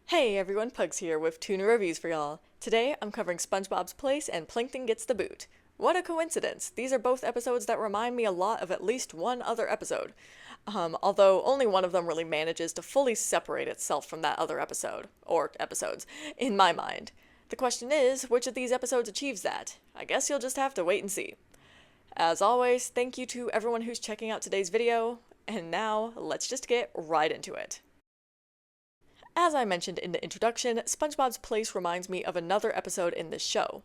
Hey everyone, Pugs here with two new reviews for y'all. Today I'm covering SpongeBob's Place and Plankton Gets the Boot. What a coincidence! These are both episodes that remind me a lot of at least one other episode. Although only one of them really manages to fully separate itself from that other episode, or episodes, in my mind. The question is, which of these episodes achieves that? I guess you'll just have to wait and see. As always, thank you to everyone who's checking out today's video, and now let's just get right into it. As I mentioned in the introduction, SpongeBob's Place reminds me of another episode in this show.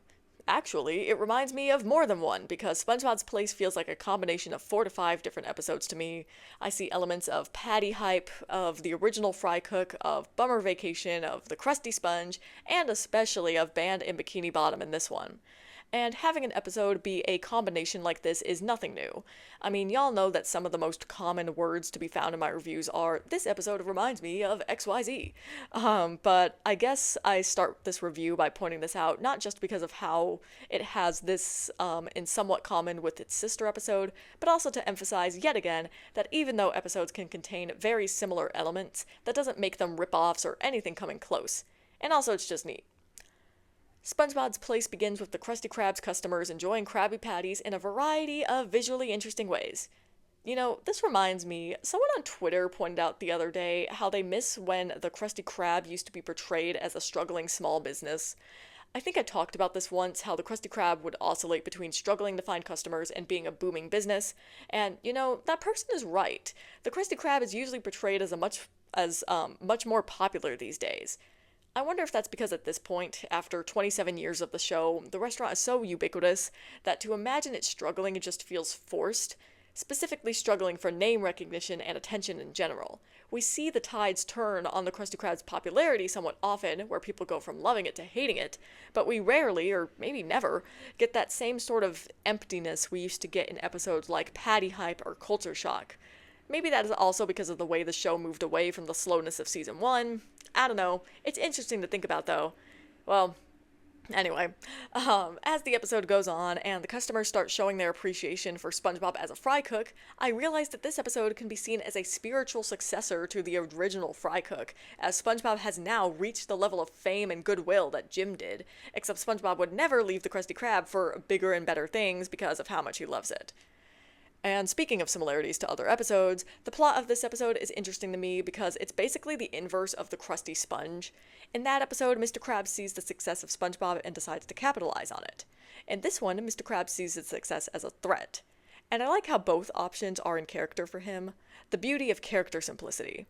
Actually, it reminds me of more than one, because SpongeBob's Place feels like a combination of 4 to 5 different episodes to me. I see elements of Patty hype, of the original Fry Cook, of Bummer Vacation, of the Krusty Sponge, and especially of Band in Bikini Bottom in this one. And having an episode be a combination like this is nothing new. I mean, y'all know that some of the most common words to be found in my reviews are, "This episode reminds me of XYZ." But I guess I start this review by pointing this out, not just because of how it has this in somewhat common with its sister episode, but also to emphasize yet again that even though episodes can contain very similar elements, that doesn't make them rip-offs or anything coming close. And also it's just neat. SpongeBob's Place begins with the Krusty Krab's customers enjoying Krabby Patties in a variety of visually interesting ways. You know, this reminds me, someone on Twitter pointed out the other day how they miss when the Krusty Krab used to be portrayed as a struggling small business. I think I talked about this once, how the Krusty Krab would oscillate between struggling to find customers and being a booming business, and, you know, that person is right. The Krusty Krab is usually portrayed as much more popular these days. I wonder if that's because at this point, after 27 years of the show, the restaurant is so ubiquitous that to imagine it struggling just feels forced, specifically struggling for name recognition and attention in general. We see the tides turn on the Krusty Krab's popularity somewhat often, where people go from loving it to hating it, but we rarely, or maybe never, get that same sort of emptiness we used to get in episodes like Patty Hype or Culture Shock. Maybe that is also because of the way the show moved away from the slowness of season 1. I don't know. It's interesting to think about, though. Well, anyway, as the episode goes on and the customers start showing their appreciation for SpongeBob as a fry cook, I realized that this episode can be seen as a spiritual successor to the original Fry Cook, as SpongeBob has now reached the level of fame and goodwill that Jim did, except SpongeBob would never leave the Krusty Krab for bigger and better things because of how much he loves it. And speaking of similarities to other episodes, the plot of this episode is interesting to me because it's basically the inverse of the Krusty Sponge. In that episode, Mr. Krabs sees the success of SpongeBob and decides to capitalize on it. In this one, Mr. Krabs sees its success as a threat. And I like how both options are in character for him. The beauty of character simplicity.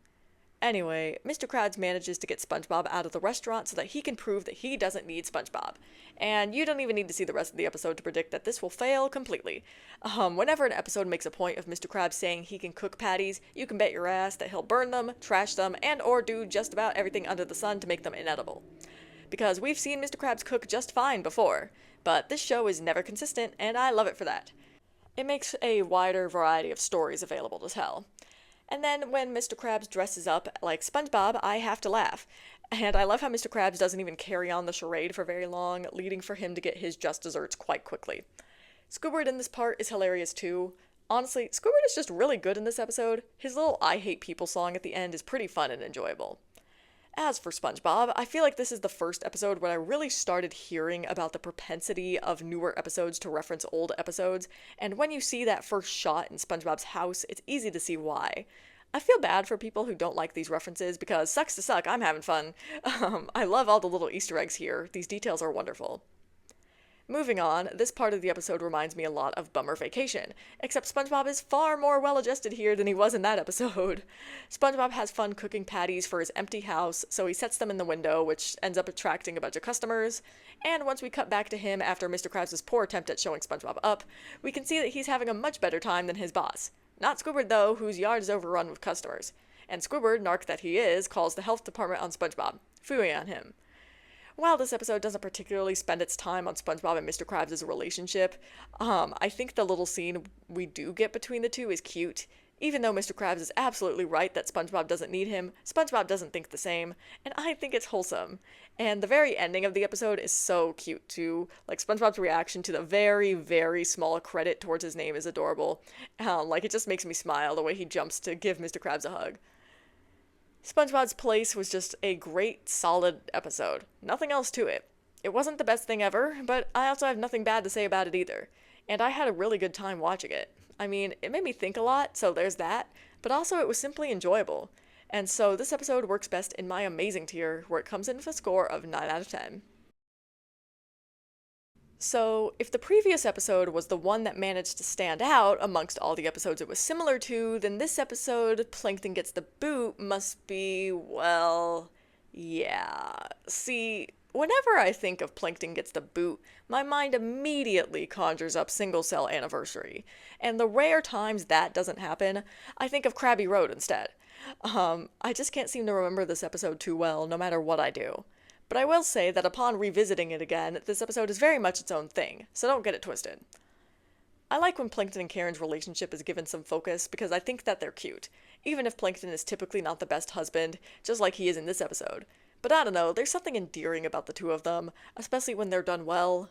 Anyway, Mr. Krabs manages to get SpongeBob out of the restaurant so that he can prove that he doesn't need SpongeBob. And you don't even need to see the rest of the episode to predict that this will fail completely. Whenever an episode makes a point of Mr. Krabs saying he can cook patties, you can bet your ass that he'll burn them, trash them, and or do just about everything under the sun to make them inedible. Because we've seen Mr. Krabs cook just fine before, but this show is never consistent, and I love it for that. It makes a wider variety of stories available to tell. And then when Mr. Krabs dresses up like SpongeBob, I have to laugh. And I love how Mr. Krabs doesn't even carry on the charade for very long, leading for him to get his just desserts quite quickly. Squidward in this part is hilarious too. Honestly, Squidward is just really good in this episode. His little I Hate People song at the end is pretty fun and enjoyable. As for SpongeBob, I feel like this is the first episode where I really started hearing about the propensity of newer episodes to reference old episodes, and when you see that first shot in SpongeBob's house, it's easy to see why. I feel bad for people who don't like these references because sucks to suck, I'm having fun. I love all the little Easter eggs here. These details are wonderful. Moving on, this part of the episode reminds me a lot of Bummer Vacation, except SpongeBob is far more well-adjusted here than he was in that episode. SpongeBob has fun cooking patties for his empty house, so he sets them in the window, which ends up attracting a bunch of customers, and once we cut back to him after Mr. Krabs' poor attempt at showing SpongeBob up, we can see that he's having a much better time than his boss. Not Squidward, though, whose yard is overrun with customers. And Squidward, narc that he is, calls the health department on SpongeBob, phooey on him. While this episode doesn't particularly spend its time on SpongeBob and Mr. Krabs' relationship, I think the little scene we do get between the two is cute. Even though Mr. Krabs is absolutely right that SpongeBob doesn't need him, SpongeBob doesn't think the same, and I think it's wholesome. And the very ending of the episode is so cute too. Like, SpongeBob's reaction to the very, very small credit towards his name is adorable. Like, it just makes me smile the way he jumps to give Mr. Krabs a hug. SpongeBob's Place was just a great, solid episode. Nothing else to it. It wasn't the best thing ever, but I also have nothing bad to say about it either. And I had a really good time watching it. I mean, it made me think a lot, so there's that, but also it was simply enjoyable. And so this episode works best in my amazing tier, where it comes in with a score of 9 out of 10. So, if the previous episode was the one that managed to stand out amongst all the episodes it was similar to, then this episode, Plankton Gets the Boot, must be, well, yeah. See, whenever I think of Plankton Gets the Boot, my mind immediately conjures up Single Cell Anniversary. And the rare times that doesn't happen, I think of Krabby Road instead. I just can't seem to remember this episode too well, no matter what I do. But I will say that upon revisiting it again, this episode is very much its own thing, so don't get it twisted. I like when Plankton and Karen's relationship is given some focus because I think that they're cute, even if Plankton is typically not the best husband, just like he is in this episode. But I don't know, there's something endearing about the two of them, especially when they're done well.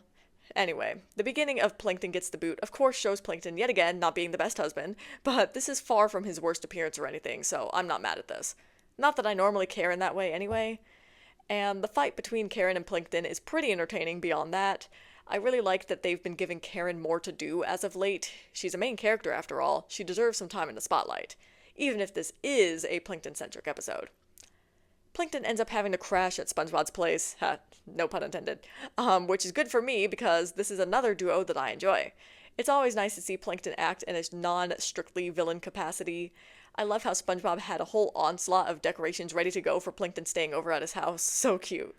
Anyway, the beginning of Plankton Gets the Boot of course shows Plankton yet again not being the best husband, but this is far from his worst appearance or anything, so I'm not mad at this. Not that I normally care in that way anyway. And the fight between Karen and Plankton is pretty entertaining beyond that. I really like that they've been giving Karen more to do as of late. She's a main character after all. She deserves some time in the spotlight, even if this is a Plankton-centric episode. Plankton ends up having to crash at SpongeBob's place, no pun intended, which is good for me because this is another duo that I enjoy. It's always nice to see Plankton act in a non-strictly villain capacity. I love how SpongeBob had a whole onslaught of decorations ready to go for Plankton staying over at his house. So cute.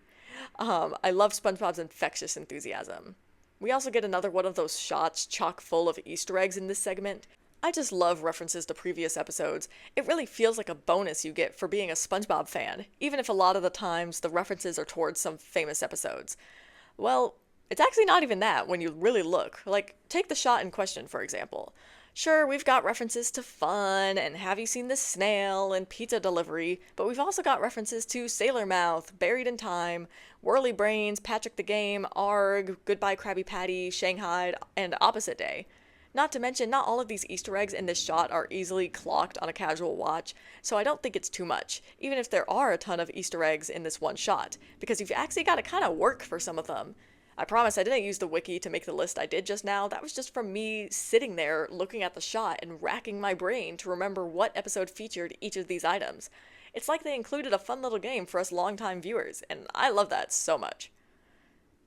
I love SpongeBob's infectious enthusiasm. We also get another one of those shots chock full of Easter eggs in this segment. I just love references to previous episodes. It really feels like a bonus you get for being a SpongeBob fan, even if a lot of the times the references are towards some famous episodes. Well, it's actually not even that when you really look. Like, take the shot in question, for example. Sure, we've got references to Fun and Have You Seen the Snail and Pizza Delivery, but we've also got references to Sailor Mouth, Buried in Time, Whirly Brains, Patrick the Game, Arg, Goodbye Krabby Patty, Shanghai, and Opposite Day. Not to mention, not all of these Easter eggs in this shot are easily clocked on a casual watch, so I don't think it's too much, even if there are a ton of Easter eggs in this one shot, because you've actually got to kind of work for some of them. I promise I didn't use the wiki to make the list I did just now. That was just from me sitting there looking at the shot and racking my brain to remember what episode featured each of these items. It's like they included a fun little game for us longtime viewers, and I love that so much.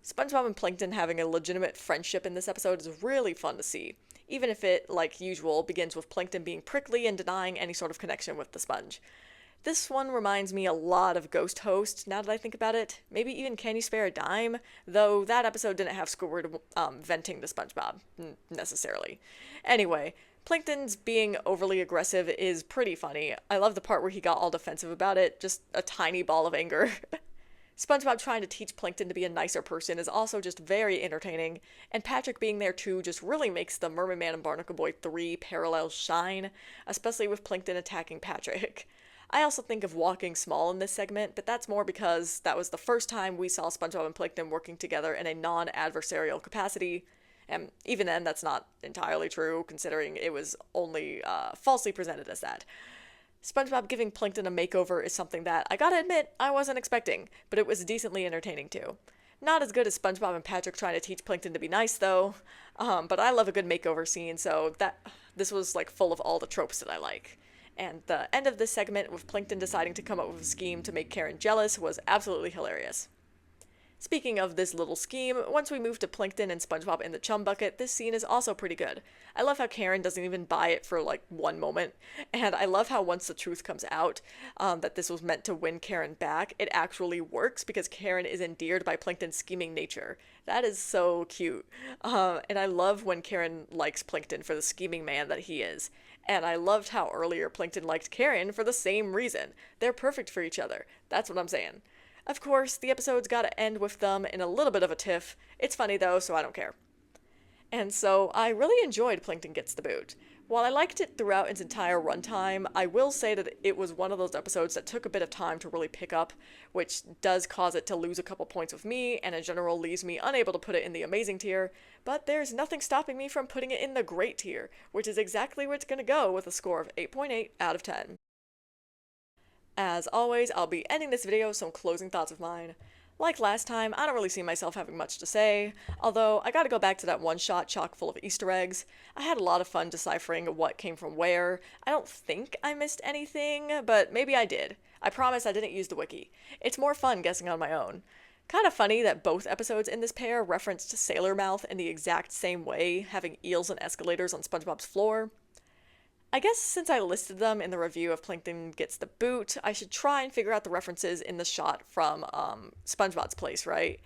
SpongeBob and Plankton having a legitimate friendship in this episode is really fun to see, even if it, like usual, begins with Plankton being prickly and denying any sort of connection with the sponge. This one reminds me a lot of Ghost Host, now that I think about it. Maybe even Can You Spare a Dime? Though that episode didn't have Squidward venting to SpongeBob, necessarily. Anyway, Plankton's being overly aggressive is pretty funny. I love the part where he got all defensive about it, just a tiny ball of anger. SpongeBob trying to teach Plankton to be a nicer person is also just very entertaining, and Patrick being there too just really makes the Mermaid Man and Barnacle Boy 3 parallels shine, especially with Plankton attacking Patrick. I also think of Walking Small in this segment, but that's more because that was the first time we saw SpongeBob and Plankton working together in a non-adversarial capacity, and even then that's not entirely true, considering it was only falsely presented as that. SpongeBob giving Plankton a makeover is something that, I gotta admit, I wasn't expecting, but it was decently entertaining too. Not as good as SpongeBob and Patrick trying to teach Plankton to be nice, though, but I love a good makeover scene, so this was like full of all the tropes that I like. And the end of this segment with Plankton deciding to come up with a scheme to make Karen jealous was absolutely hilarious. Speaking of this little scheme, once we move to Plankton and SpongeBob in the chum bucket, this scene is also pretty good. I love how Karen doesn't even buy it for like one moment, and I love how once the truth comes out, that this was meant to win Karen back, it actually works because Karen is endeared by Plankton's scheming nature. That is so cute. And I love when Karen likes Plankton for the scheming man that he is. And I loved how earlier Plankton liked Karen for the same reason. They're perfect for each other. That's what I'm saying. Of course, the episode's gotta end with them in a little bit of a tiff. It's funny though, so I don't care. And so I really enjoyed Plankton Gets the Boot. While I liked it throughout its entire runtime, I will say that it was one of those episodes that took a bit of time to really pick up, which does cause it to lose a couple points with me, and in general leaves me unable to put it in the amazing tier, but there's nothing stopping me from putting it in the great tier, which is exactly where it's gonna go with a score of 8.8 out of 10. As always, I'll be ending this video with some closing thoughts of mine. Like last time, I don't really see myself having much to say, although I gotta go back to that one shot chock full of Easter eggs. I had a lot of fun deciphering what came from where. I don't think I missed anything, but maybe I did. I promise I didn't use the wiki. It's more fun guessing on my own. Kind of funny that both episodes in this pair referenced Sailor Mouth in the exact same way, having eels and escalators on SpongeBob's floor. I guess since I listed them in the review of Plankton Gets the Boot, I should try and figure out the references in the shot from SpongeBob's place, right?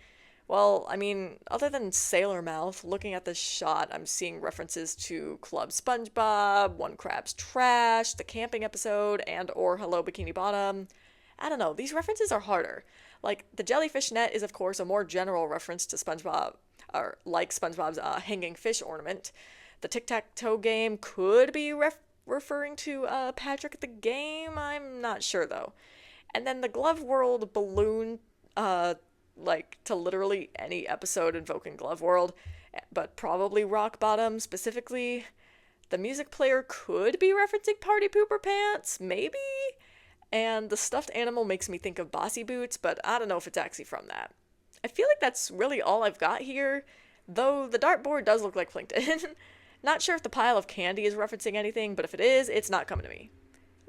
Well, I mean, other than Sailor Mouth, looking at this shot, I'm seeing references to Club SpongeBob, One Crab's Trash, the camping episode, and or Hello Bikini Bottom. I don't know, these references are harder. Like, the jellyfish net is of course a more general reference to SpongeBob, or like SpongeBob's hanging fish ornament. The tic-tac-toe game could be referring to Patrick at the game. I'm not sure though. And then the Glove World balloon, like to literally any episode invoking Glove World, but probably Rock Bottom specifically. The music player could be referencing Party Pooper Pants, maybe? And the stuffed animal makes me think of Bossy Boots, but I don't know if it's actually from that. I feel like that's really all I've got here, though the dartboard does look like Plankton. Not sure if the pile of candy is referencing anything, but if it is, it's not coming to me.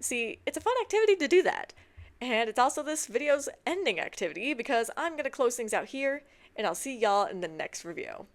See, it's a fun activity to do that. And it's also this video's ending activity because I'm going to close things out here, and I'll see y'all in the next review.